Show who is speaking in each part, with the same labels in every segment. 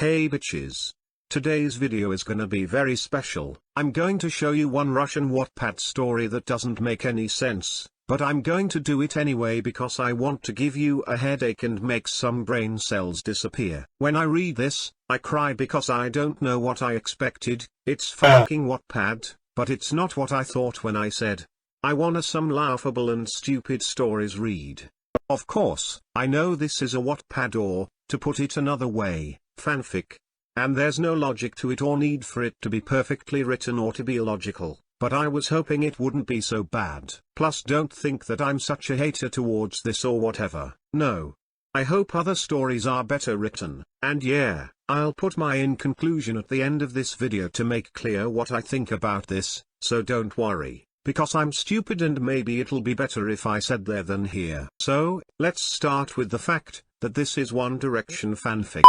Speaker 1: Hey bitches. Today's video is gonna be very special. I'm going to show you one Russian Wattpad story that doesn't make any sense, but I'm going to do it anyway because I want to give you a headache and make some brain cells disappear. When I read this, I cry because I don't know what I expected. It's fucking Wattpad, but it's not what I thought when I said I wanna some laughable and stupid stories read. Of course, I know this is a Wattpad or, to put it another way, fanfic. And there's no logic to it or need for it to be perfectly written or to be illogical, but I was hoping it wouldn't be so bad. Plus don't think that I'm such a hater towards this or whatever. No. I hope other stories are better written, and yeah, I'll put my in conclusion at the end of this video to make clear what I think about this, so don't worry, because I'm stupid and maybe it'll be better if I said there than here. So, let's start with the fact that this is One Direction fanfic.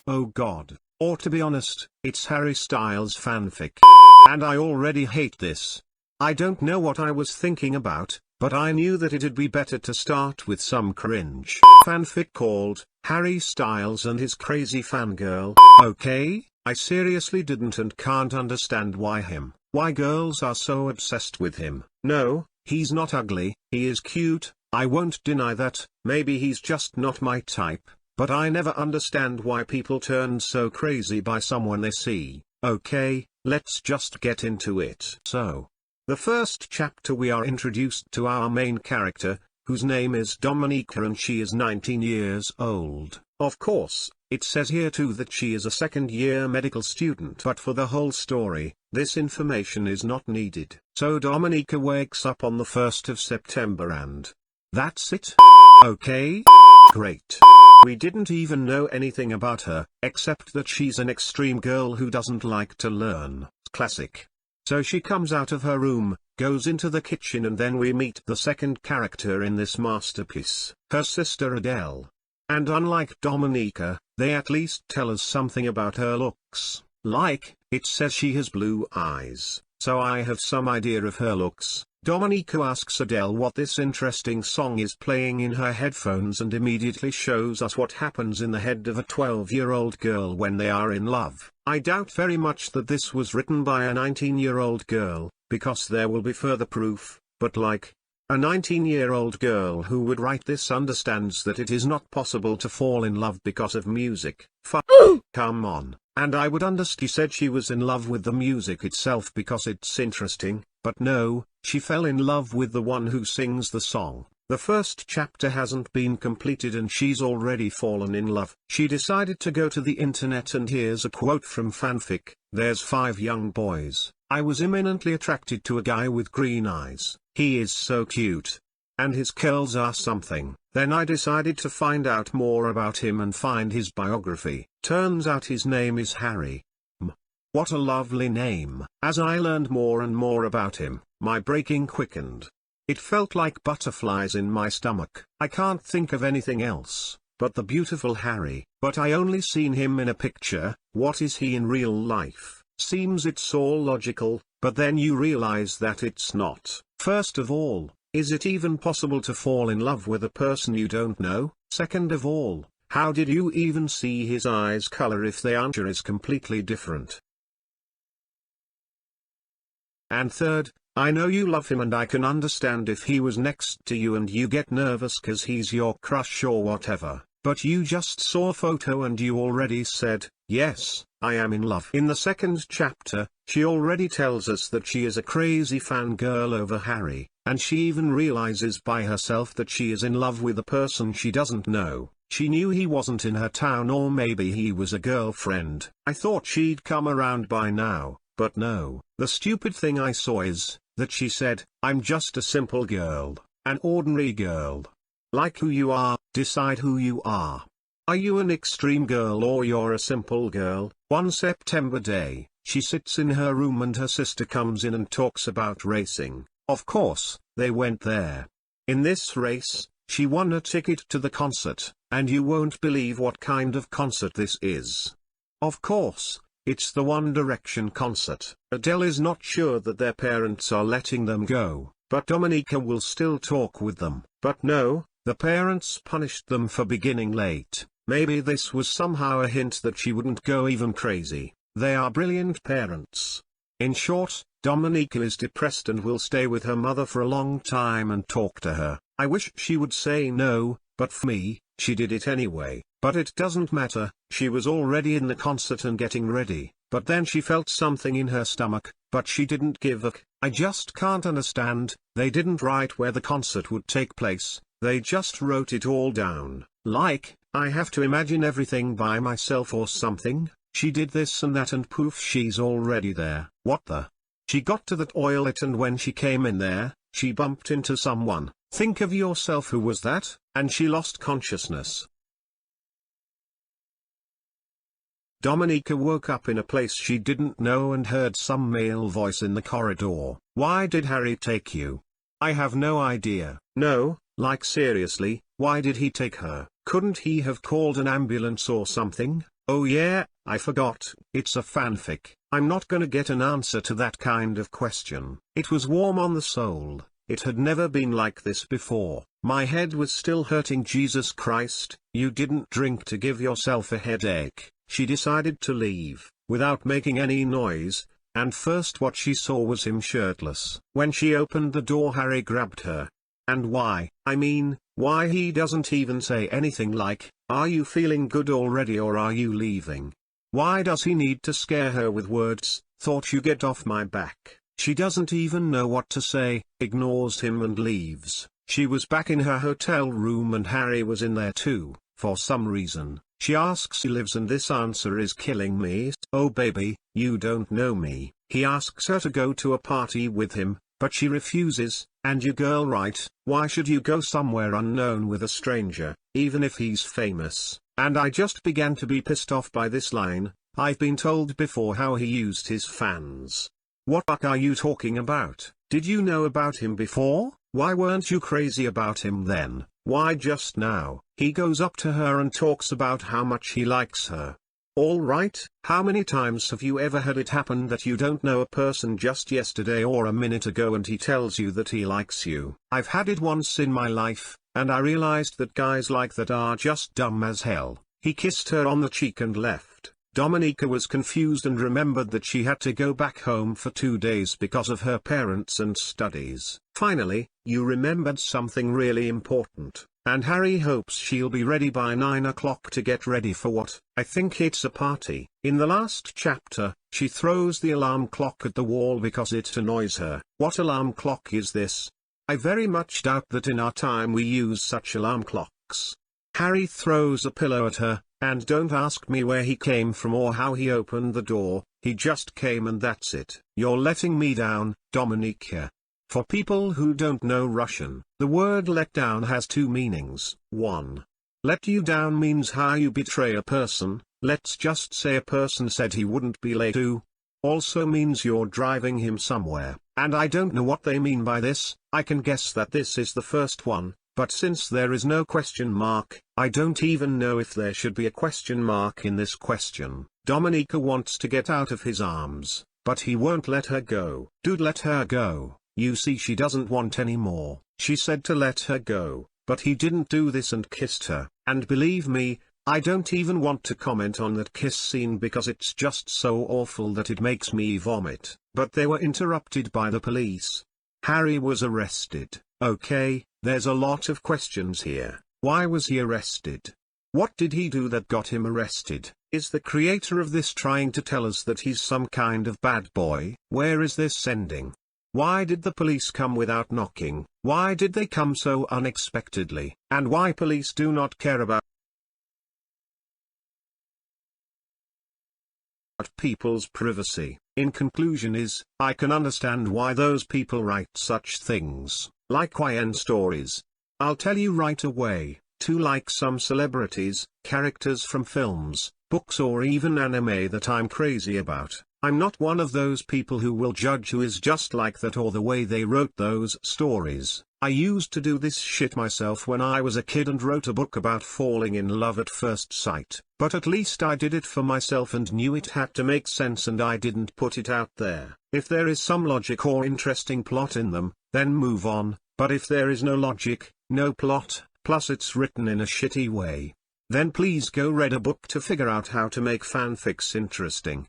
Speaker 1: Oh god. Or to be honest, it's Harry Styles fanfic. And I already hate this. I don't know what I was thinking about, but I knew that it'd be better to start with some cringe fanfic called Harry Styles and His Crazy Fangirl. Okay, I seriously didn't and can't understand why girls are so obsessed with him. No, he's not ugly, he is cute, I won't deny that. Maybe he's just not my type. But I never understand why people turn so crazy by someone they see. Okay, let's just get into it. So, the first chapter we are introduced to our main character, whose name is Dominika and she is 19 years old. Of course, it says here too that she is a second-year medical student. But for the whole story, this information is not needed. So Dominika wakes up on the 1st of September and that's it? Okay, great. We didn't even know anything about her, except that she's an extreme girl who doesn't like to learn. Classic. So she comes out of her room, goes into the kitchen, and then we meet the second character in this masterpiece, her sister Adele. And unlike Dominika, they at least tell us something about her looks. Like, it says she has blue eyes, so I have some idea of her looks. Dominika asks Adele what this interesting song is playing in her headphones and immediately shows us what happens in the head of a 12-year-old girl when they are in love. I doubt very much that this was written by a 19-year-old girl, because there will be further proof, but like, a 19-year-old girl who would write this understands that it is not possible to fall in love because of music. Come on. And I would understand she said she was in love with the music itself because it's interesting, but no, she fell in love with the one who sings the song. The first chapter hasn't been completed and she's already fallen in love. She decided to go to the internet and here's a quote from fanfic. There's 5 young boys. I was imminently attracted to a guy with green eyes. He is so cute. And his curls are something. Then I decided to find out more about him and find his biography. Turns out his name is Harry. What a lovely name. As I learned more and more about him, my breaking quickened. It felt like butterflies in my stomach. I can't think of anything else but the beautiful Harry. But I only seen him in a picture. What is he in real life? Seems it's all logical, but then you realize that it's not. First of all, is it even possible to fall in love with a person you don't know? Second of all, how did you even see his eyes color if the answer is completely different? And third, I know you love him and I can understand if he was next to you and you get nervous cause he's your crush or whatever, but you just saw a photo and you already said, yes, I am in love. In the second chapter, she already tells us that she is a crazy fangirl over Harry, and she even realizes by herself that she is in love with a person she doesn't know. She knew he wasn't in her town or maybe he was a girlfriend. I thought she'd come around by now, but no. The stupid thing I saw is that she said, I'm just a simple girl, an ordinary girl. Like who you are, decide who you are. Are you an extreme girl or you're a simple girl? One September day, she sits in her room and her sister comes in and talks about racing. Of course, they went there. In this race, she won a ticket to the concert, and you won't believe what kind of concert this is. Of course, it's the One Direction concert. Adele is not sure that their parents are letting them go, but Dominika will still talk with them. But no, the parents punished them for beginning late. Maybe this was somehow a hint that she wouldn't go even crazy. They are brilliant parents. In short, Dominica is depressed and will stay with her mother for a long time and talk to her. I wish she would say no, but for me, she did it anyway. But it doesn't matter, she was already in the concert and getting ready, but then she felt something in her stomach, but she didn't give a. I just can't understand, they didn't write where the concert would take place, they just wrote it all down, like, I have to imagine everything by myself or something. She did this and that and poof, she's already there. What the? She got to the toilet and when she came in there, she bumped into someone. Think of yourself, who was that? And she lost consciousness. Dominica woke up in a place she didn't know and heard some male voice in the corridor. Why did Harry take you? I have no idea. No, like seriously, why did he take her? Couldn't he have called an ambulance or something? Oh yeah, I forgot, it's a fanfic. I'm not gonna get an answer to that kind of question. It was warm on the soul, it had never been like this before. My head was still hurting. Jesus Christ, you didn't drink to give yourself a headache. She decided to leave, without making any noise, and first what she saw was him shirtless. When she opened the door, Harry grabbed her. And why? I mean, why he doesn't even say anything like, are you feeling good already or are you leaving? Why does he need to scare her with words, thought you get off my back? She doesn't even know what to say, ignores him and leaves. She was back in her hotel room and Harry was in there too, for some reason. She asks he lives and this answer is killing me. Oh baby, you don't know me. He asks her to go to a party with him, but she refuses. And you girl right, why should you go somewhere unknown with a stranger, even if he's famous? And I just began to be pissed off by this line. I've been told before how he used his fans. What fuck are you talking about? Did you know about him before? Why weren't you crazy about him then? Why just now? He goes up to her and talks about how much he likes her. Alright, how many times have you ever had it happen that you don't know a person just yesterday or a minute ago and he tells you that he likes you? I've had it once in my life, and I realized that guys like that are just dumb as hell. He kissed her on the cheek and left. Dominica was confused and remembered that she had to go back home for 2 days because of her parents and studies. Finally, you remembered something really important. And Harry hopes she'll be ready by 9 o'clock to get ready for what? I think it's a party. In the last chapter, she throws the alarm clock at the wall because it annoys her. What alarm clock is this? I very much doubt that in our time we use such alarm clocks. Harry throws a pillow at her, and don't ask me where he came from or how he opened the door, he just came and that's it. You're letting me down, Dominica. For people who don't know Russian, the word let down has 2 meanings. 1. Let you down means how you betray a person, let's just say a person said he wouldn't be late. 2. Also means you're driving him somewhere, and I don't know what they mean by this. I can guess that this is the first one, but since there is no question mark, I don't even know if there should be a question mark in this question. Dominica wants to get out of his arms, but he won't let her go. Dude, let her go. You see, she doesn't want any more. She said to let her go, but he didn't do this and kissed her. And believe me, I don't even want to comment on that kiss scene because it's just so awful that it makes me vomit. But they were interrupted by the police. Harry was arrested. Okay, there's a lot of questions here. Why was he arrested? What did he do that got him arrested? Is the creator of this trying to tell us that he's some kind of bad boy? Where is this ending? Why did the police come without knocking? Why did they come so unexpectedly? And why police do not care about people's privacy? In conclusion is, I can understand why those people write such things, like YN stories. I'll tell you right away, to like some celebrities, characters from films, books or even anime that I'm crazy about. I'm not one of those people who will judge who is just like that or the way they wrote those stories. I used to do this shit myself when I was a kid and wrote a book about falling in love at first sight. But at least I did it for myself and knew it had to make sense and I didn't put it out there. If there is some logic or interesting plot in them, then move on, but if there is no logic, no plot, plus it's written in a shitty way, then please go read a book to figure out how to make fanfics interesting.